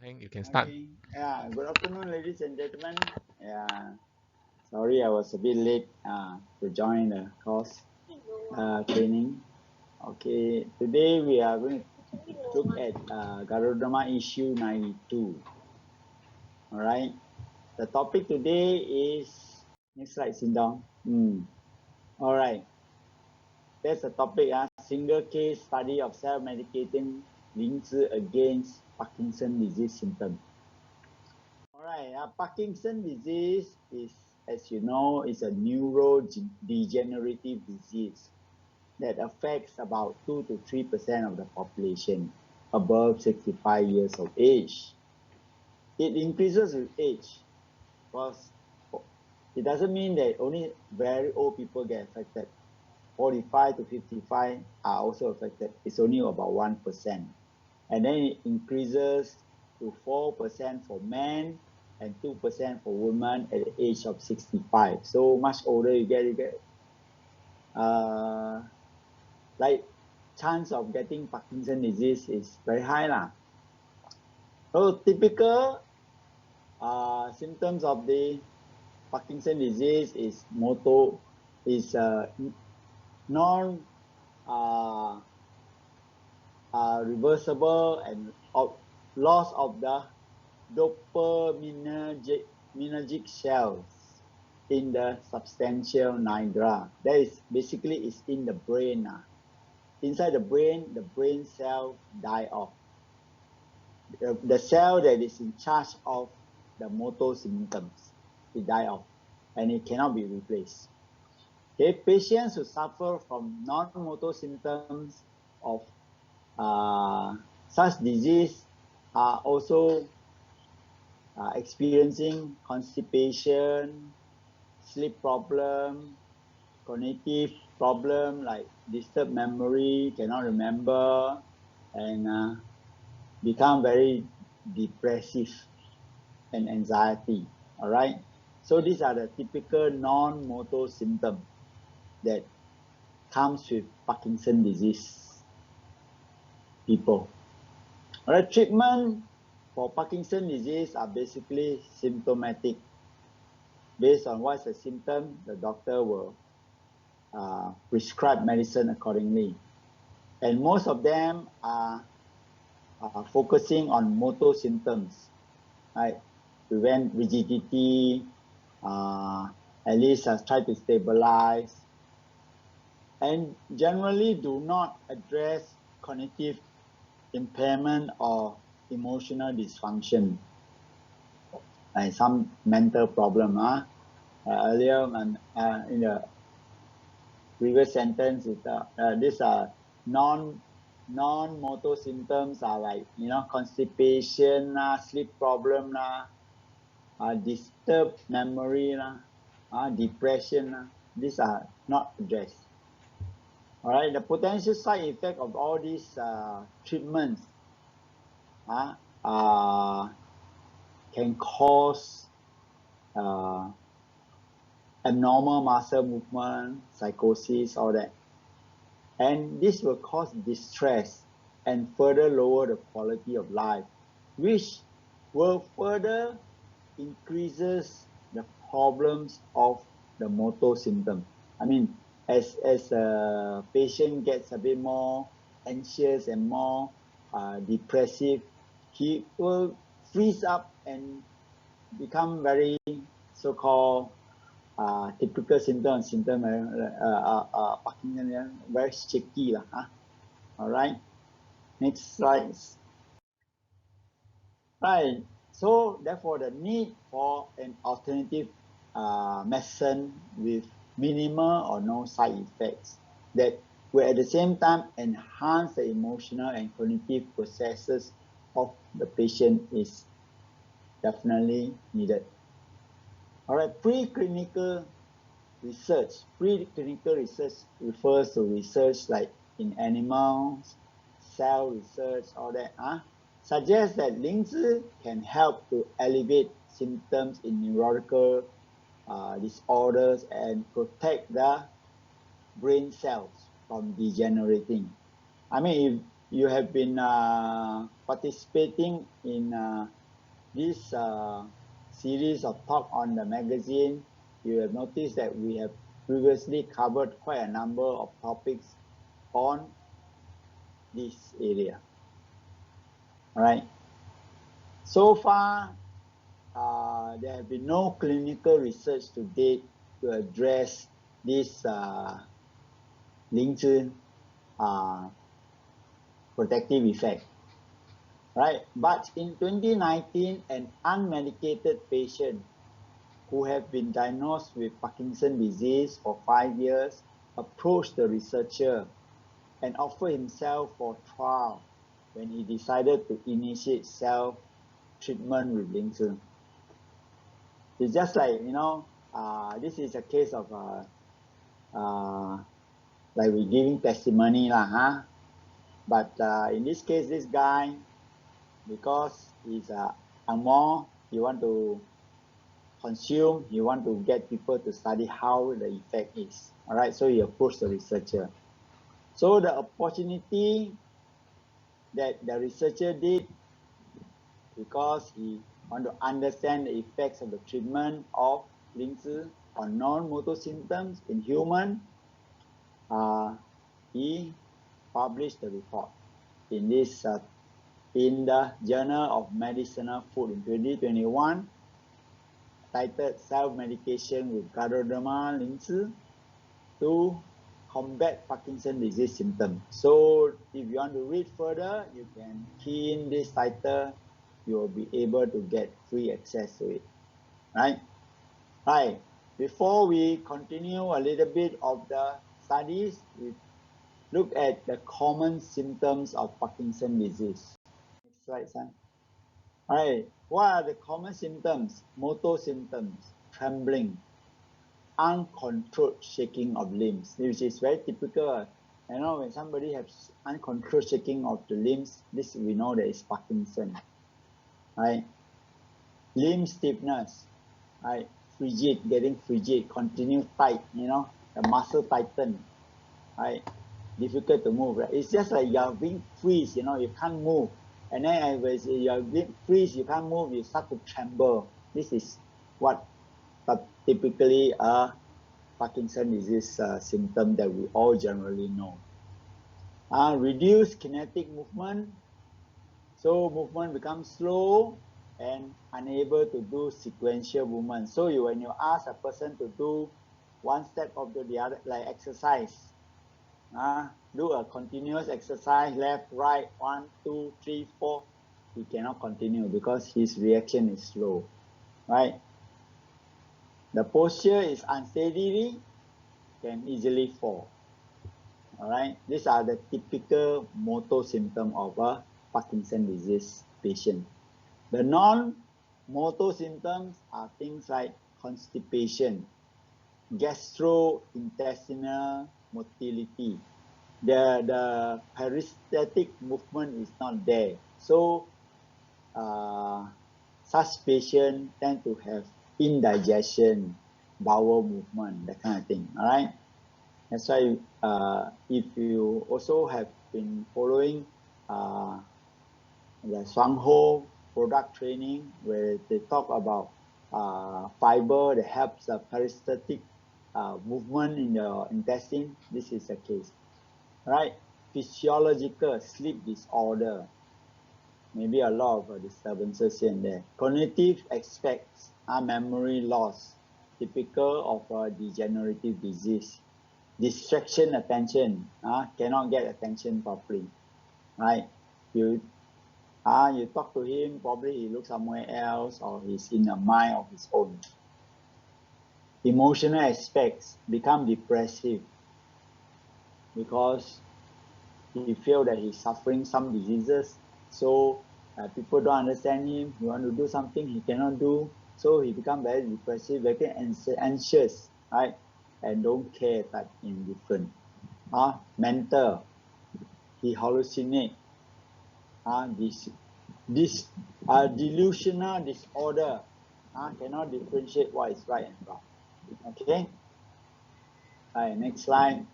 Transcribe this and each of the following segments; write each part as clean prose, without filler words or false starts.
Heng, you can start. Okay. Yeah. Good afternoon, ladies and gentlemen. Yeah. Sorry, I was a bit late to join the course training. Okay. Today we are going to look at Ganoderma issue 92. All right. The topic today is next slide, Sindong. All right. That's the topic. Single case study of self-medicating Lingzhi against Parkinson disease symptoms. All right, Parkinson disease is, as you know, is a neurodegenerative disease that affects about 2 to 3% of the population above 65 years of age. It increases with age, because it doesn't mean that only very old people get affected. 45 to 55 are also affected. It's only about 1%. And then it increases to 4% for men and 2% for women at the age of 65. So much older you get like chance of getting Parkinson disease is very high lah. So typical symptoms of the Parkinson disease is non-reversible and loss of the dopaminergic cells in the substantia nigra. That is basically is in the brain. Inside the brain cell die off. The cell that is in charge of the motor symptoms, it die off and it cannot be replaced. Okay, patients who suffer from non-motor symptoms of such disease are also experiencing constipation, sleep problem, cognitive problem like disturbed memory, cannot remember, and become very depressive and anxiety. All right. So these are the typical non-motor symptoms that comes with Parkinson disease people. All right. Treatment for Parkinson disease are basically symptomatic. Based on what's the symptom, the doctor will prescribe medicine accordingly. And most of them are focusing on motor symptoms, right? Prevent rigidity, at least try to stabilize, and generally do not address cognitive impairment or emotional dysfunction, like some mental problem. Earlier in the previous sentence, these are non-motor symptoms are like, constipation, sleep problem, disturbed memory, depression. These are not addressed. All right, the potential side effect of all these treatments can cause abnormal muscle movement, psychosis, all that. And this will cause distress and further lower the quality of life, which will further increases the problems of the motor symptom. I mean, as a patient gets a bit more anxious and more depressive, he will freeze up and become very so-called typical symptom Parkinson, very shaky. All right, next slide. Right, so therefore the need for an alternative medicine with minimal or no side effects that will at the same time enhance the emotional and cognitive processes of the patient is definitely needed. All right, preclinical research. Preclinical research refers to research like in animals, cell research, all that, suggests that Lingzhi can help to alleviate symptoms in neurological disorders and protect the brain cells from degenerating. I mean, you have been participating in this series of talk on the magazine, you have noticed that we have previously covered quite a number of topics on this area. All right. So far, there have been no clinical research to date to address this Lingzhi protective effect. Right? But in 2019, an unmedicated patient who have been diagnosed with Parkinson's disease for 5 years approached the researcher and offered himself for trial when he decided to initiate self-treatment with Lingzhi. It's just like, this is a case of like we're giving testimony lah, But in this case, this guy, because he's Angmo, he want to consume, he want to get people to study how the effect is. All right, so he approached the researcher. So the opportunity that the researcher did, because he want to understand the effects of the treatment of Lingzhi on non-motor symptoms in human, he published the report in this in the Journal of Medicinal Food in 2021, titled Self-medication with Ganoderma Lingzhi to combat Parkinson's disease symptoms. So if you want to read further, you can key in this title, you will be able to get free access to it. Right? Right. Before we continue a little bit of the studies, we look at the common symptoms of Parkinson's disease. Next slide, son. All right. What are the common symptoms? Motor symptoms: trembling, uncontrolled shaking of limbs, which is very typical. When somebody has uncontrolled shaking of the limbs, this we know that is Parkinson. Right? Limb stiffness, right? Frigid, getting frigid, continue tight, the muscle tighten, right? Difficult to move, right? It's just like you're being freeze, you can't move. And then as you're being freeze, you can't move, you start to tremble. This is what typically a Parkinson's disease symptom that we all generally know. Reduced kinetic movement, so movement becomes slow and unable to do sequential movement. So when you ask a person to do one step after the other, like exercise, do a continuous exercise, left, right, 1, 2, 3, 4, he cannot continue because his reaction is slow, right? The posture is unsteady, can easily fall. All right, these are the typical motor symptoms of a Parkinson's disease patient. The non-motor symptoms are things like constipation, gastrointestinal motility. The peristaltic movement is not there. So such patients tend to have indigestion, bowel movement, that kind of thing. All right. That's why if you also have been following the Shuangho product training, where they talk about fiber that helps the peristaltic movement in the intestine, this is the case. Right? Physiological sleep disorder, maybe a lot of disturbances here and there. Cognitive aspects are memory loss, typical of a degenerative disease. Distraction attention, cannot get attention properly, right? You talk to him, probably he looks somewhere else, or he's in a mind of his own. Emotional aspects become depressive because he feels that he's suffering some diseases, so people don't understand him. He want to do something he cannot do, so he become very depressive, very anxious, right? And don't care type indifferent. Mental, he hallucinate. This delusional disorder, cannot differentiate what is right and wrong. Okay. All right, next slide.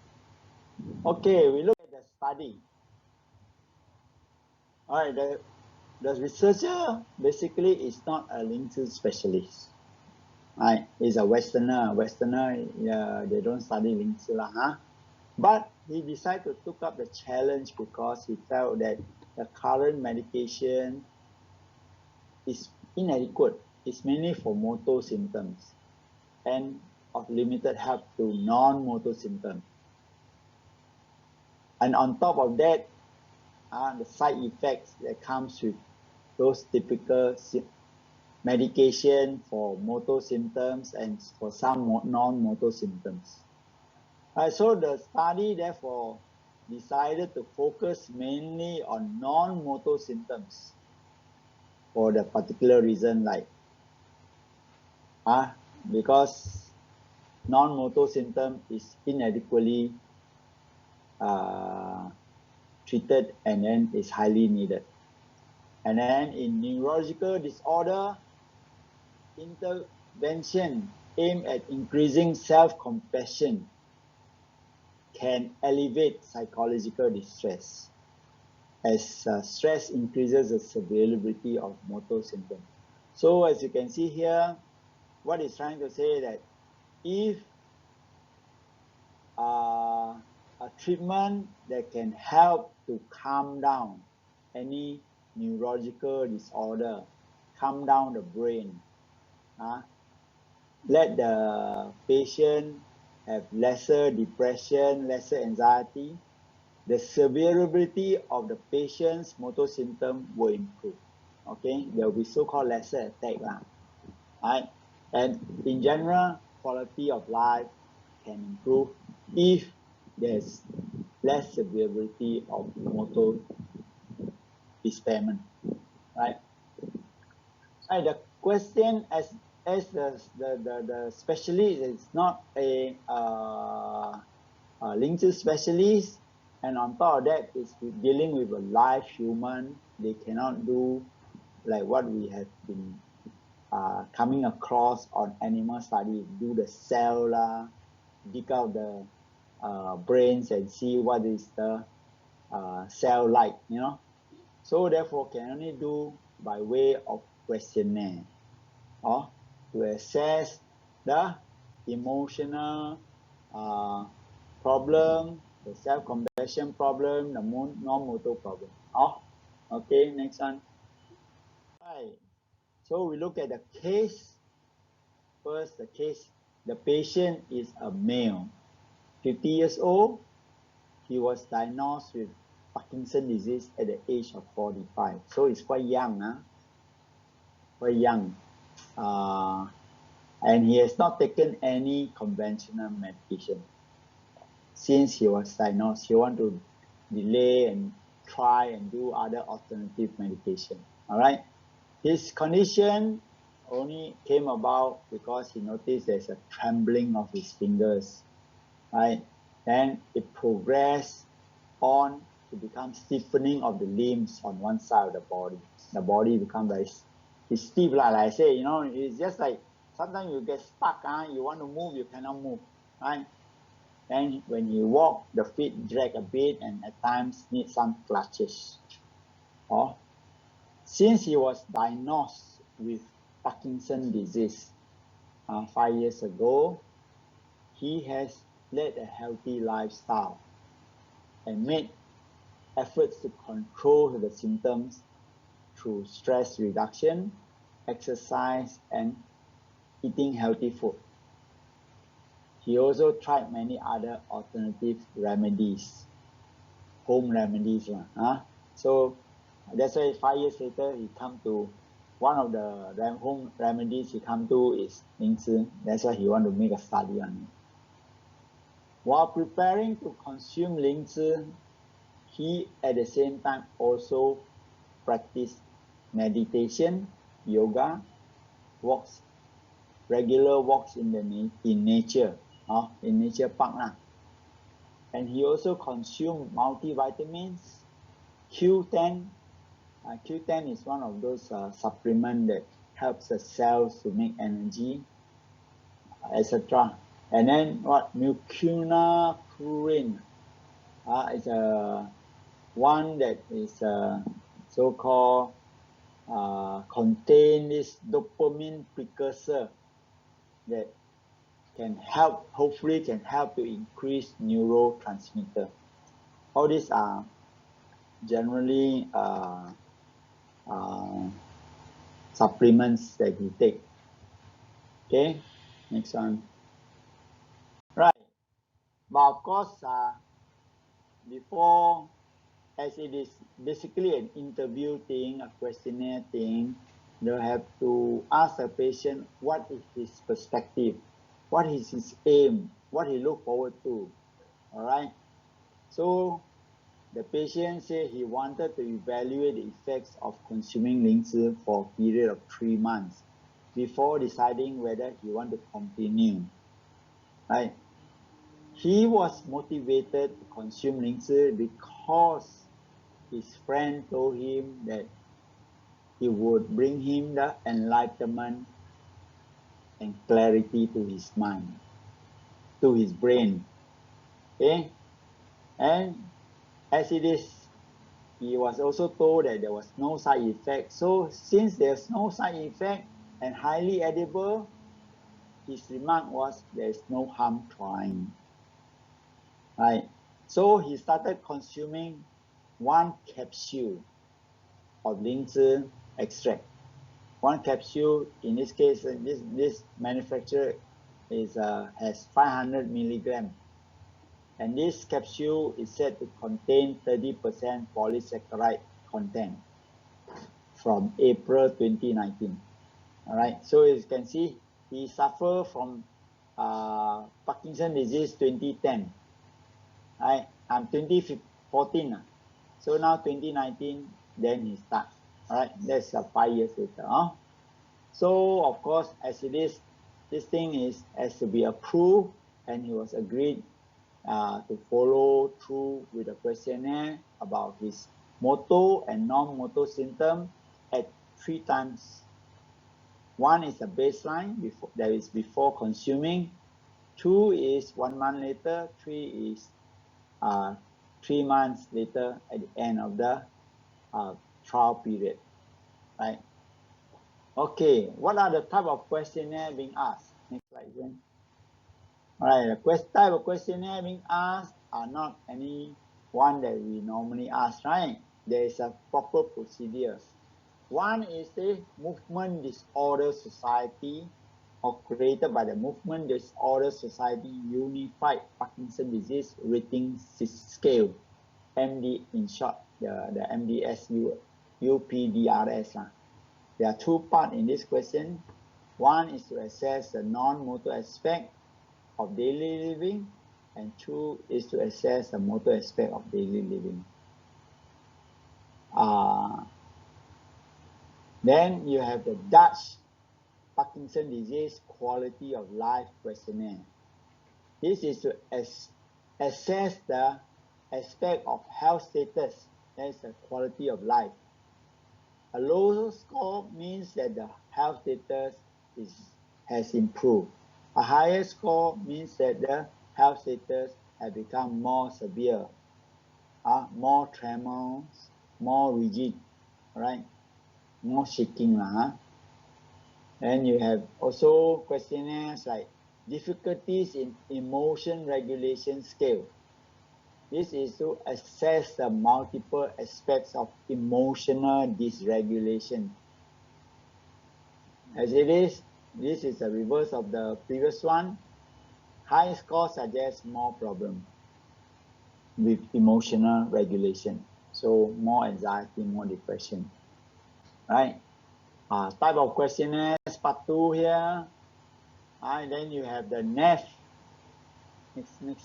Okay, we look at the study. All right, the researcher basically is not a Lingzhi specialist. Right, he's a Westerner. They don't study Lingzhi lah, huh? But he decided to take up the challenge because he felt that the current medication is inadequate. It's mainly for motor symptoms and of limited help to non-motor symptoms. And on top of that, the side effects that comes with those typical medication for motor symptoms and for some non-motor symptoms. So the study therefore decided to focus mainly on non-motor symptoms for the particular reason, like because non-motor symptom is inadequately treated and then is highly needed. And then in neurological disorder, intervention aimed at increasing self-compassion can elevate psychological distress, as stress increases the severity of motor symptoms. So as you can see here, what it's trying to say that if a treatment that can help to calm down any neurological disorder, calm down the brain, let the patient have lesser depression, lesser anxiety, the severity of the patient's motor symptom will improve. Okay, there will be so-called lesser attack, right? And in general, quality of life can improve if there's less severity of motor impairment, right? Right. The question as the specialist is not a Lingzhi specialist, and on top of that is dealing with a live human. They cannot do like what we have been coming across on animal study, do the cell lah, dig out the brains and see what is the cell like, So therefore can only do by way of questionnaire, or to assess the emotional problem, the self-compassion problem, the non-motor problem. Okay, next one. Right. So we look at the case. First, the patient is a male, 50 years old. He was diagnosed with Parkinson disease at the age of 45. So it's quite young, quite young. And he has not taken any conventional medication since he was diagnosed. He want to delay and try and do other alternative medication. All right. His condition only came about because he noticed there's a trembling of his fingers, right? Then it progressed on to become stiffening of the limbs on one side of the body. The body become very stiff, like I say, it's just like sometimes you get stuck, you want to move, you cannot move, right? And when you walk, the feet drag a bit and at times need some clutches. Since he was diagnosed with Parkinson disease 5 years ago, he has led a healthy lifestyle and made efforts to control the symptoms through stress reduction, exercise, and eating healthy food. He also tried many other alternative remedies, home remedies. So that's why 5 years later, he come to one of the home remedies he come to is Lingzhi. That's why he want to make a study on it. While preparing to consume Lingzhi, he at the same time also practiced meditation, yoga, regular walks in nature, in nature park. And he also consumed multivitamins, Q10. Q10 is one of those supplements that helps the cells to make energy, etc. And then mucuna purine is one that is so-called contain this dopamine precursor that can help, hopefully can help to increase neurotransmitter. All these are generally supplements that you take. Okay, next one. Right, but of course, before, as it is basically an interview thing, a questionnaire thing, you have to ask the patient what is his perspective, what is his aim, what he look forward to. All right. So the patient said he wanted to evaluate the effects of consuming Lingzhi for a period of 3 months before deciding whether he want to continue. Right. He was motivated to consume Lingzhi because his friend told him that it would bring him the enlightenment and clarity to his mind, to his brain. Okay? And as it is, he was also told that there was no side effect. So since there's no side effect and highly edible, his remark was there's no harm trying. Right? So he started consuming 1 capsule of Lingzhi extract. 1 capsule, in this case, this manufacturer has 500 milligram, and this capsule is said to contain 30% polysaccharide content from April 2019. All right, so as you can see, he suffered from Parkinson disease 2010. Right, 2014. So now 2019, then he starts. All right, that's 5 years later. So of course, as it is, this thing has to be approved, and he was agreed to follow through with a questionnaire about his motor and non-motor symptom at 3 times. 1 is a baseline, that is before consuming. 2 is 1 month later. 3 is 3 months later at the end of the trial period. Right? Okay, what are the type of questionnaire being asked? Next slide, then. All right, the type of questionnaire being asked are not any one that we normally ask, right? There is a proper procedure. One is the Movement Disorder Society, or created by the Movement Disorder Society Unified Parkinson Disease Rating Scale, MD in short, the MDSU, UPDRS. There are 2 parts in this question. One is to assess the non-motor aspect of daily living, and 2 is to assess the motor aspect of daily living. Then you have the Dutch Parkinson Disease Quality of Life Questionnaire. This is to assess the aspect of health status, that is the quality of life. A low score means that the health status has improved. A higher score means that the health status has become more severe, more tremors, more rigid, right? More shaking. And you have also questionnaires like difficulties in emotion regulation scale. This is to assess the multiple aspects of emotional dysregulation. As it is, this is the reverse of the previous one. High score suggests more problem with emotional regulation. So more anxiety, more depression. Right? Type of questionnaires, part 2 here. Then you have the NEF. Next slide.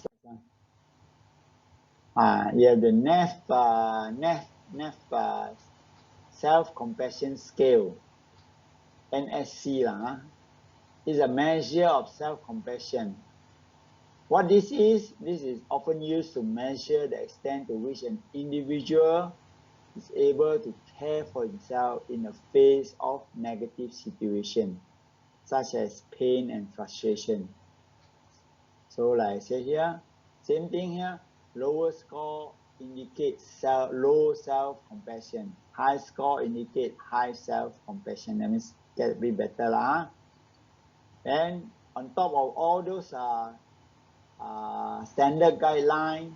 You have the NEF self-compassion scale, NSC is a measure of self-compassion. What this is often used to measure the extent to which an individual is able to care for himself in the face of negative situation, such as pain and frustration. So like I say here, same thing here, lower score indicates low self-compassion. High score indicates high self-compassion. That means get a bit better lah. And on top of all those standard guidelines,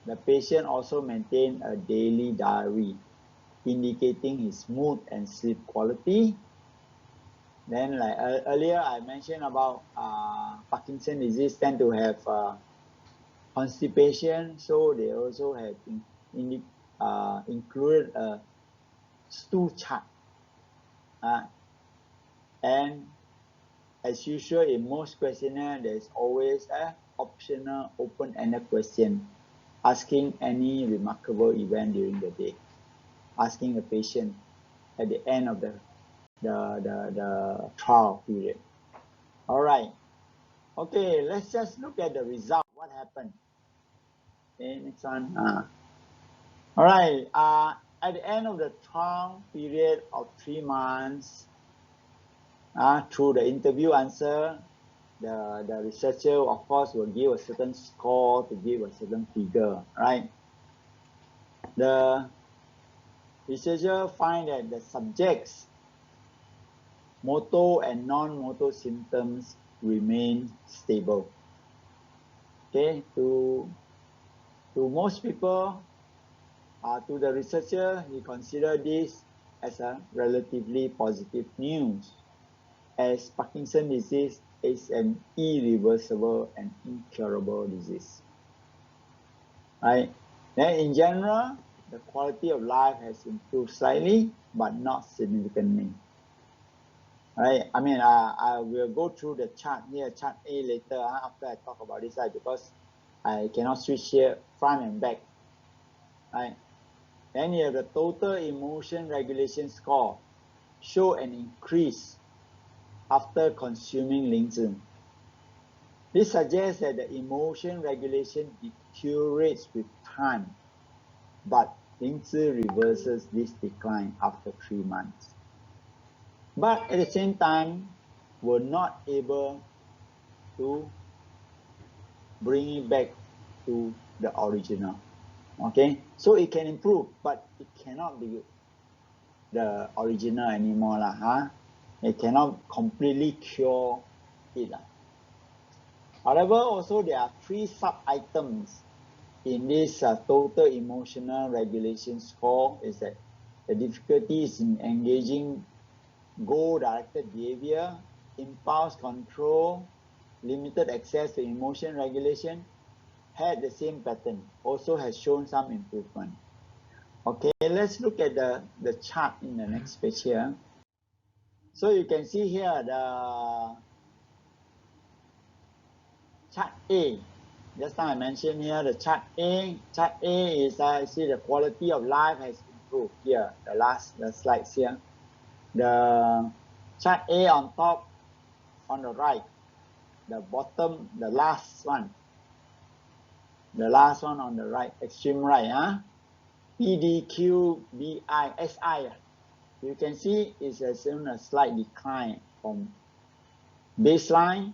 the patient also maintain a daily diary indicating his mood and sleep quality. Then like earlier I mentioned about Parkinson disease tend to have constipation, so they also have included a stool chart. And as usual in most questionnaires, there is always an optional open-ended question asking any remarkable event during the day, asking the patient at the end of the trial period. All right. Okay, let's just look at the result. What happened? Okay, next one. All right. At the end of the trial period of 3 months, through the interview answer, the researcher, of course, will give a certain score to give a certain figure, right? The researcher find that the subject's motor and non-motor symptoms remain stable. Okay, to most people, to the researcher, he considered this as a relatively positive news, as Parkinson's disease is an irreversible and incurable disease. Right? Then in general, the quality of life has improved slightly, but not significantly. Right? I mean, I will go through the chart here, chart A later, after I talk about this side, because I cannot switch here front and back. Right? Then you have the total emotion regulation score, show an increase after consuming Lingzhi. This suggests that the emotion regulation deteriorates with time, but Lingzhi reverses this decline after 3 months. But at the same time, we're not able to bring it back to the original. Okay, so it can improve, but it cannot be the original anymore lah. It cannot completely cure it. However, also there are 3 sub-items in this total emotional regulation score. Is that the difficulties in engaging goal-directed behavior, impulse control, limited access to emotion regulation had the same pattern, also has shown some improvement. Okay, let's look at the chart in the next page here. So you can see here the chart A. Just now I mentioned here the chart A. Chart A is see the quality of life has improved here. The slides here. The chart A on top, on the right. The bottom, the last one. The last one on the right, extreme right. PDQBI SI. You can see it's shown a slight decline from baseline,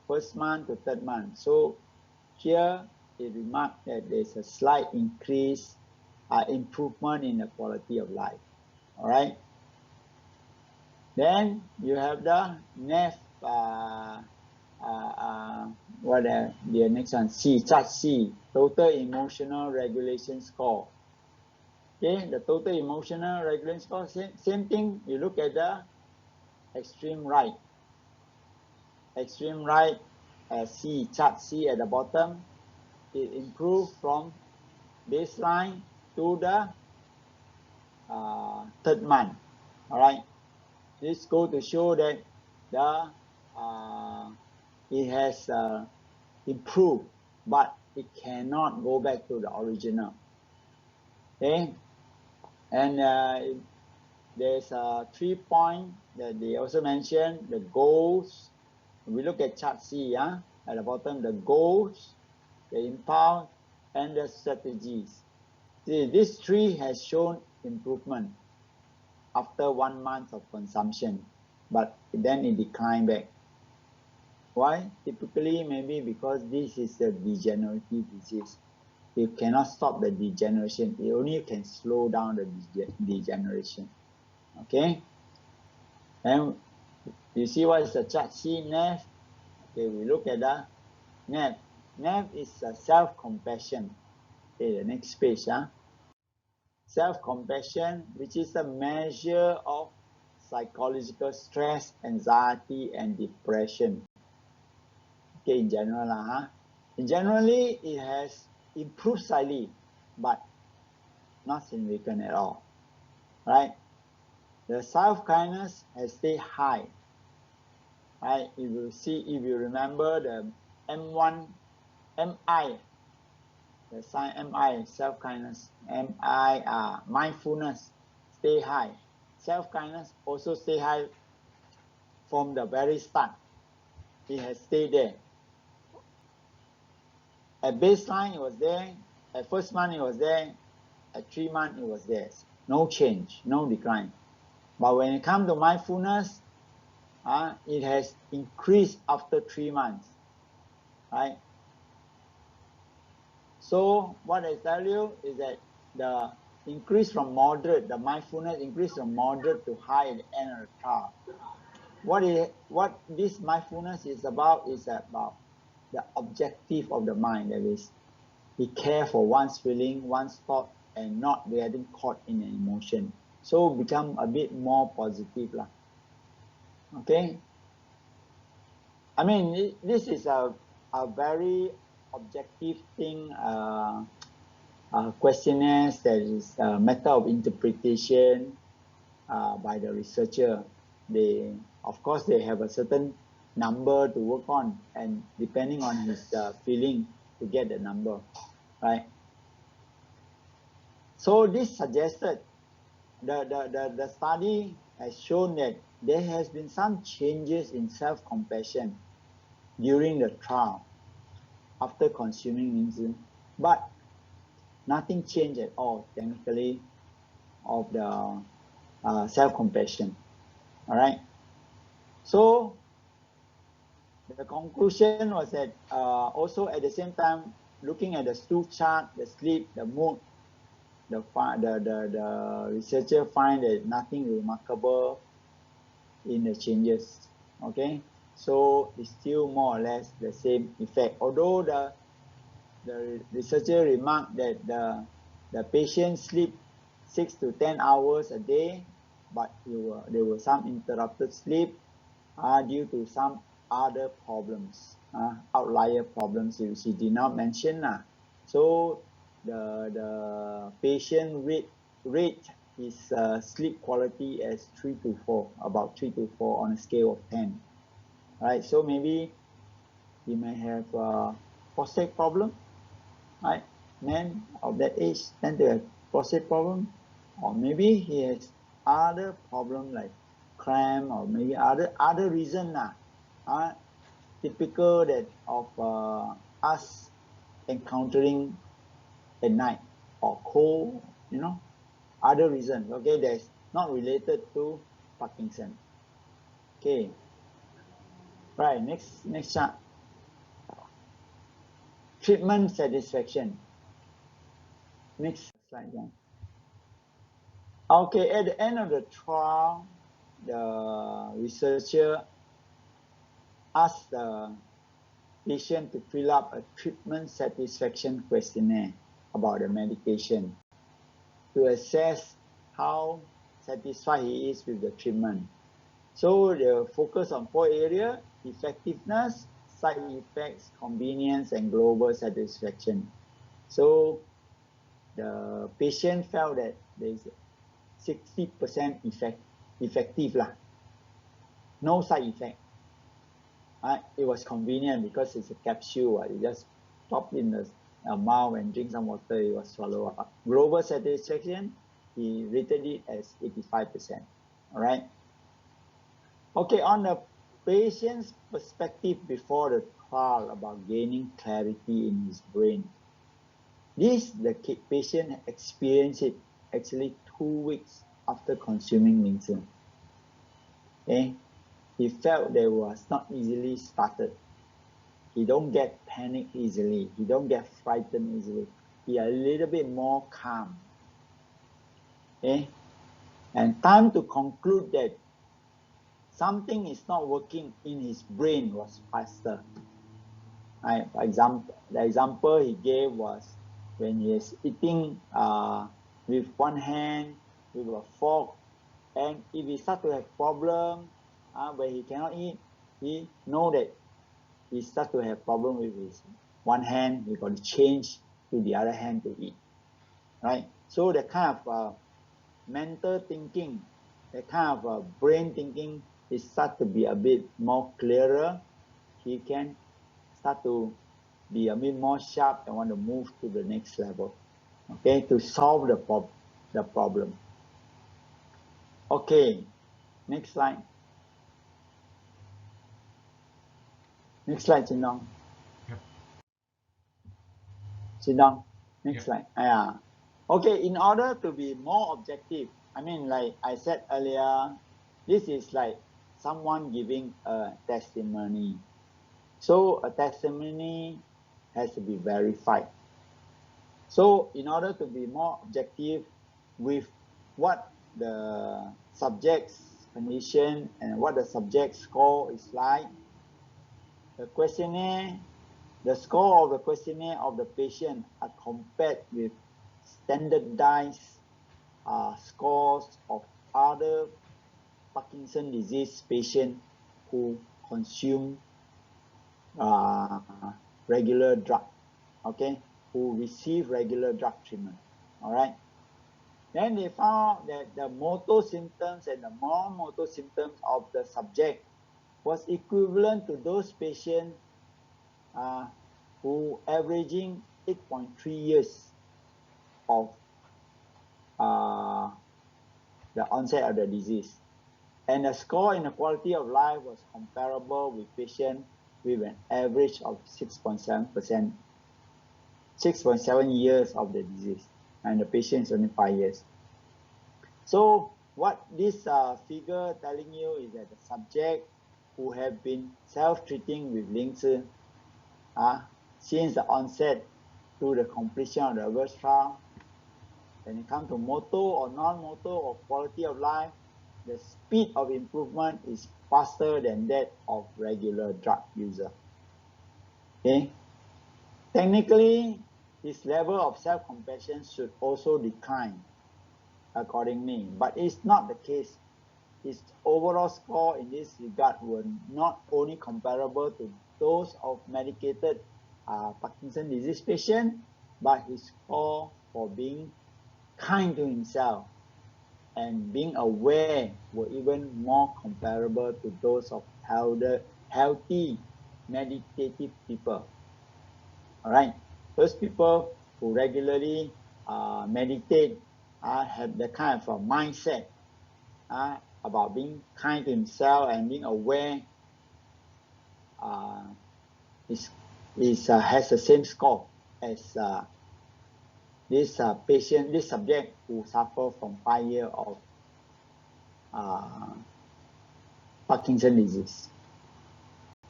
first month to third month. So here it remarked that there's a slight increase, improvement in the quality of life. All right. Then you have the NEF, the next one, C, chart C, total emotional regulation score. Okay, the total emotional regulation score, same thing. You look at the extreme right. Extreme right, C, chart C at the bottom, it improved from baseline to the third month. All right, this goes to show that it has improved, but it cannot go back to the original. Okay, and there's 3 points that they also mentioned, the goals. We look at chart C, at the bottom, the goals, the impulse, and the strategies. See, this 3 has shown improvement after 1 month of consumption, but then it declined back. Why? Typically, maybe because this is a degenerative disease. you cannot stop the degeneration. You only can slow down the degeneration. Okay? And you see what is the chart? See NAV? Okay, we look at the NAV. NAV is self-compassion. Okay, the next page. Self-compassion, which is a measure of psychological stress, anxiety, and depression. Okay, in general. Generally, it has improved slightly, but not significant at all. Right? The self-kindness has stayed high. Right? If you remember the M1, MI, the sign MI, self-kindness, MI, mindfulness, stay high. Self-kindness also stay high from the very start. It has stayed there. At baseline, it was there. At first month, it was there. At 3 months, it was there. No change, no decline. But when it comes to mindfulness, it has increased after 3 months. Right? So what I tell you is that the increase from moderate, the mindfulness increase from moderate to high at the end of the trial. What this mindfulness is about the objective of the mind. That is, he care for one's feeling, one's thought, and not getting caught in an emotion. So become a bit more positive lah. Okay. I mean, this is a very objective thing. Questionnaires, that is a method of interpretation by the researcher. Of course, they have a certain number to work on, and depending on his feeling to get the number, right? So this suggested, the study has shown that there has been some changes in self-compassion during the trial after consuming Lingzhi, but nothing changed at all technically of the self-compassion. All right. So the conclusion was that also at the same time, looking at the stool chart, the sleep, the mood, the researcher find that nothing remarkable in the changes. Okay, so it's still more or less the same effect. Although the researcher remarked that the patient sleep 6 to 10 hours a day, but there were some interrupted sleep due to some other problems, outlier problems she did not mention. So the patient rate his sleep quality as 3 to 4, about 3 to 4 on a scale of 10. Right, so maybe he may have prostate problem. Right, men of that age tend to have prostate problem, or maybe he has other problem like cramp, or maybe other reason typical that of us encountering at night, or cold, other reason. Okay, that's not related to Parkinson. Okay, right, next chart. Treatment satisfaction. Next slide. Okay, at the end of the trial, the researcher asked the patient to fill up a treatment satisfaction questionnaire about the medication to assess how satisfied he is with the treatment. So they focus on 4 areas: effectiveness, side effects, convenience, and global satisfaction. So the patient felt that there is 60% effective lah. No side effect. It was convenient because it's a capsule. You just pop in the mouth and drink some water, it was swallowed up. Global satisfaction, he rated it as 85%. All right. Okay, on the patient's perspective before the trial about gaining clarity in his brain, the patient experienced it actually 2 weeks after consuming Lingzhi. Okay, he felt that it was not easily started. He don't get panicked easily. He don't get frightened easily. be a little bit more calm. Okay? And time to conclude that something is not working in his brain was faster. Right? For example, the example he gave was when he is eating with one hand, with a fork, and if he start to have problem where he cannot eat, he know that he start to have problem with his one hand, he got to change to the other hand to eat. Right? So the kind of mental thinking, the kind of brain thinking is start to be a bit more clearer. He can start to be a bit more sharp and want to move to the next level, okay, to solve the problem. Okay, next slide. Next slide, Chin-Dong. Yep. Chin-Dong, next Yep. slide. Yeah. Okay, in order to be more objective, I mean, like I said earlier, this is like someone giving a testimony. So a testimony has to be verified. So in order to be more objective with what the subject's condition and what the subject's score is like, the questionnaire, the score of the questionnaire of the patient are compared with standardized scores of other Parkinson disease patients who consume regular drug, okay, who receive regular drug treatment, all right. Then they found that the motor symptoms and the non-motor symptoms of the subject was equivalent to those patients who averaging 8.3 years of the onset of the disease. And the score in the quality of life was comparable with patients with an average of 6.7%, 6.7 years of the disease, and the patient is only 5 years. So what this figure telling you is that the subject who have been self-treating with Lingzhi since the onset to the completion of the reverse trial, when it comes to motor or non-motor or quality of life, the speed of improvement is faster than that of regular drug user. Okay. Technically, his level of self-compassion should also decline accordingly, but it's not the case. His overall score in this regard were not only comparable to those of medicated Parkinson's disease patient, but his score for being kind to himself and being aware were even more comparable to those of healthy meditative people. All right, those people who regularly meditate have the kind of a mindset about being kind to himself and being aware has the same score as this patient, this subject who suffer from 5 years of Parkinson's disease.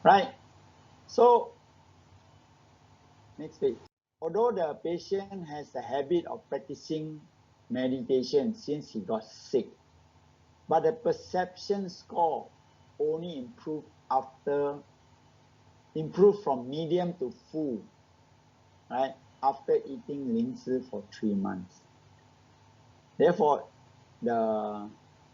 Right? So, next page. Although the patient has the habit of practicing meditation since he got sick, but the perception score only improved from medium to full, right, after eating Lingzhi for 3 months. Therefore, the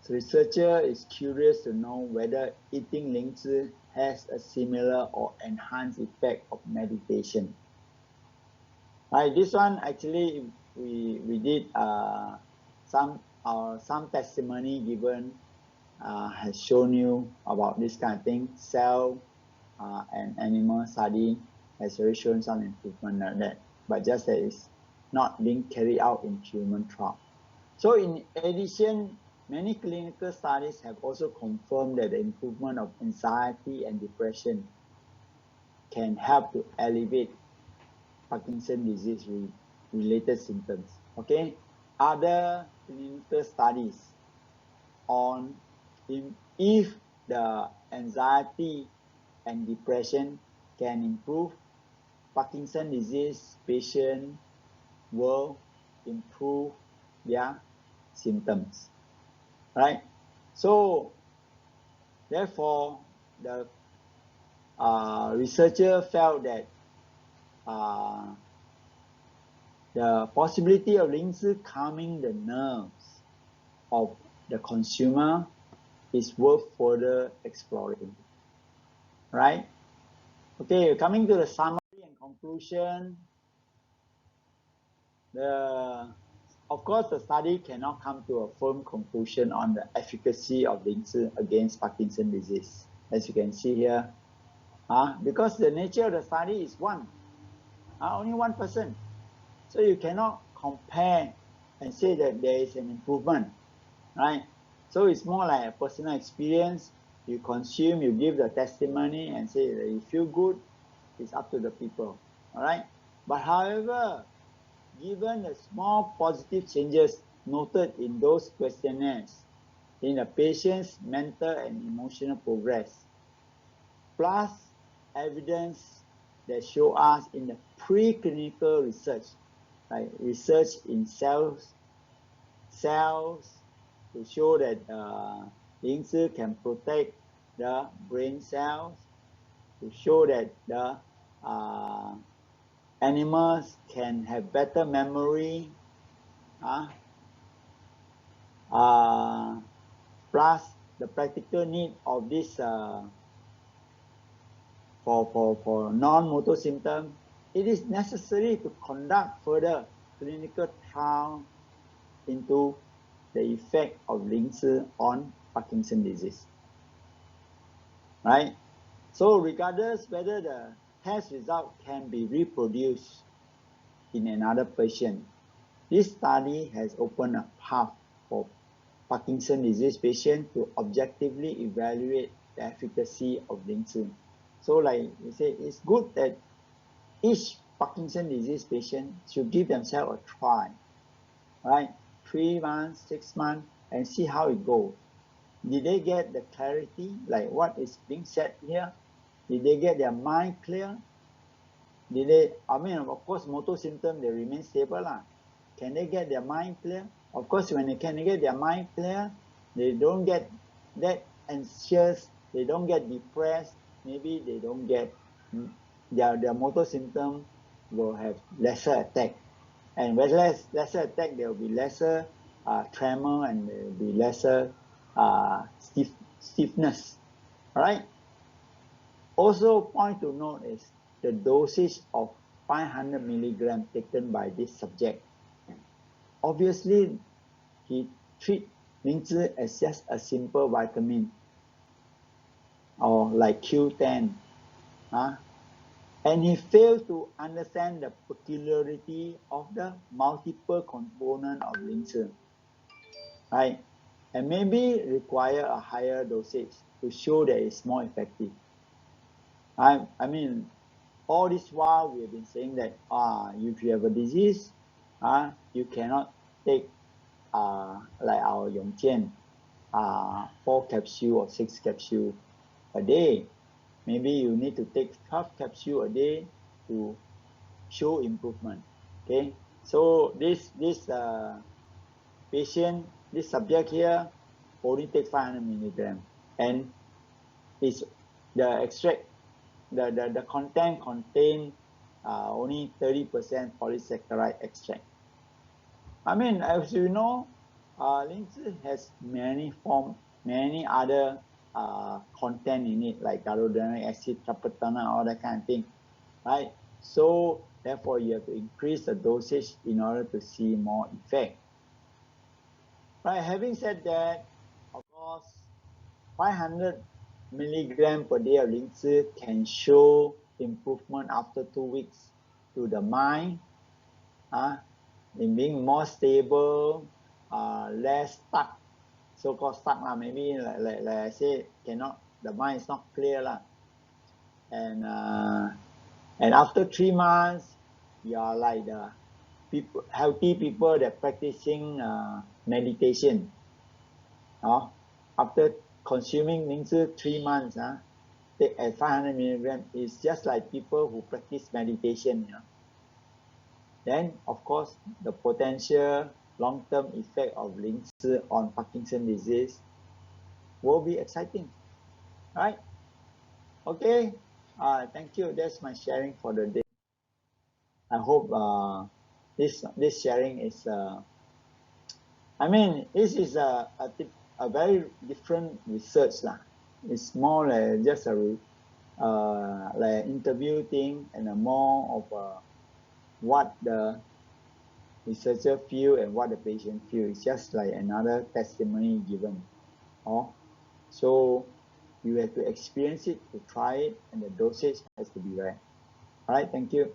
researcher is curious to know whether eating Lingzhi has a similar or enhanced effect of meditation. Right, this one actually we did some testimony given has shown you about this kind of thing. Cell and animal study has already shown some improvement on that, but just that it's not being carried out in human trial. So in addition, many clinical studies have also confirmed that the improvement of anxiety and depression can help to alleviate Parkinson's disease related symptoms. Okay, other clinical studies on if the anxiety and depression can improve Parkinson's disease patient will improve their symptoms, right? So therefore, the researcher felt that the possibility of Lingzhi calming the nerves of the consumer is worth further exploring, right? Okay, coming to the summary and conclusion, of course, the study cannot come to a firm conclusion on the efficacy of Lingzhi against Parkinson's disease, as you can see here, because the nature of the study is only one person. So you cannot compare and say that there is an improvement, right? So it's more like a personal experience. You consume, you give the testimony and say that you feel good. It's up to the people, all right? But however, given the small positive changes noted in those questionnaires in a patient's mental and emotional progress, plus evidence that show us in the preclinical research, like research in cells to show that Lingzhi can protect the brain cells, to show that the animals can have better memory, plus the practical need of this for non-motor symptoms, it is necessary to conduct further clinical trial into the effect of Lingzhi on Parkinson's disease, right? So regardless whether the test result can be reproduced in another patient, this study has opened a path for Parkinson's disease patients to objectively evaluate the efficacy of Lingzhi. So like we say, it's good that each Parkinson's disease patient should give themselves a try, right? 3 months, 6 months, and see how it goes. Did they get the clarity, like what is being said here? Did they get their mind clear? Did they, of course, motor symptoms, they remain stable. Can they get their mind clear? Of course, when they can get their mind clear, they don't get that anxious, they don't get depressed, maybe they don't get, their motor symptom will have lesser attack. And with lesser attack, there will be lesser tremor and there will be lesser stiffness, all right? Also, point to note is the dosage of 500 milligrams taken by this subject. Obviously, he treats Lingzhi as just a simple vitamin or like Q10, and he failed to understand the peculiarity of the multiple component of Lingzhi, right? And maybe require a higher dosage to show that it's more effective. All this while we have been saying that if you have a disease, you cannot take like our Yongjian 4 capsules or 6 capsules a day. Maybe you need to take 12 capsules a day to show improvement. Okay, so this patient, this subject here, only take 500 milligrams, and it's the extract, the content contain only 30% polysaccharide extract. As you know, Lingzhi has many other content in it, like ganoderma acid, tryptophan, all that kind of thing, right? So therefore, you have to increase the dosage in order to see more effect. Right. Having said that, of course, 500 milligrams per day of Lingzhi can show improvement after 2 weeks to the mind, in being more stable, less stuck, so-called stuck, maybe like I say, the mind is not clear, and after 3 months, you are like the healthy people that practicing meditation. After consuming Lingzhi 3 months, take at 500 milligrams, it's just like people who practice meditation. Then, of course, the potential long-term effect of Lingzhi on Parkinson disease will be exciting, right? Okay, thank you. That's my sharing for the day. I hope this sharing is, I mean, this is a very different research lah. It's more like just a like interview thing and a more of what the researcher feel and what the patient feel. It's just like another testimony given. Oh, so you have to experience it, to try it, and the dosage has to be right. All right, thank you.